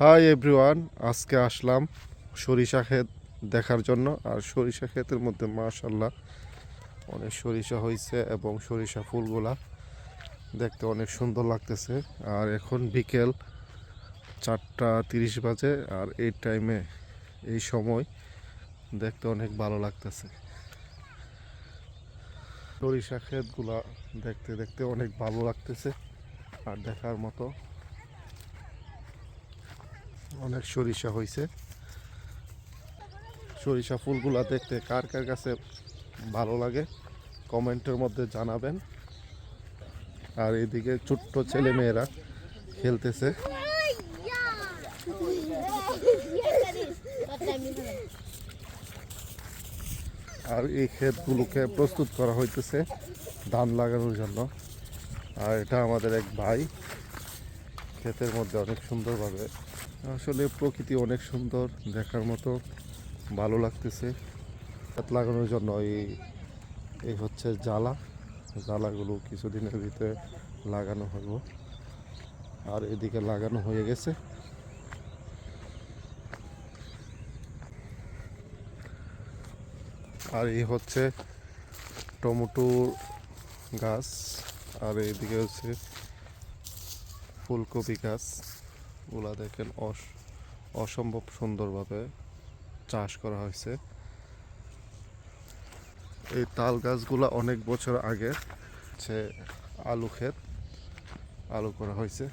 Hi everyone, আজকে আসলাম সরিষা ক্ষেত দেখার জন্য। আর সরিষা ক্ষেতের মধ্যে মাশাল্লাহ অনেক সরিষা হয়েছে এবং সরিষা ফুলগুলা দেখতে অনেক সুন্দর লাগতেছে। আর এখন বিকেল 4:30 বাজে, আর এই টাইমে এই সময় দেখতে অনেক ভালো লাগতেছে। সরিষা ক্ষেতগুলা দেখতে দেখতে অনেক ভালো লাগতেছে আর দেখার মতো। অনেক সরিষা হয়েছে। সরিষা ফুলগুলা দেখতে কার কার কাছে ভালো লাগে কমেন্টের মধ্যে জানাবেন। আর এদিকে ছোট্ট ছেলে মেয়েরা খেলতেছে। আর এই ক্ষেতগুলোকে প্রস্তুত করা হইতেছে ধান লাগানোর জন্য। আর এটা আমাদের এক ভাই ক্ষেতের মধ্যে অনেক সুন্দরভাবে, আসলে প্রকৃতি অনেক সুন্দর দেখার মতো, ভালো লাগতেছে। ক্ষেত লাগানোর জন্য এই হচ্ছে জ্বালাগুলো কিছুদিনের ভিতরে লাগানো হলো। আর এদিকে লাগানো হয়ে গেছে। আর এই হচ্ছে টমেটো গাছ। আর এইদিকে হচ্ছে ফুলকপি গাছ। ওগুলা দেখেন অসম্ভব সুন্দরভাবে চাষ করা হয়েছে। এই তাল গাছগুলা অনেক বছর আগে হচ্ছে আলু করা হয়েছে।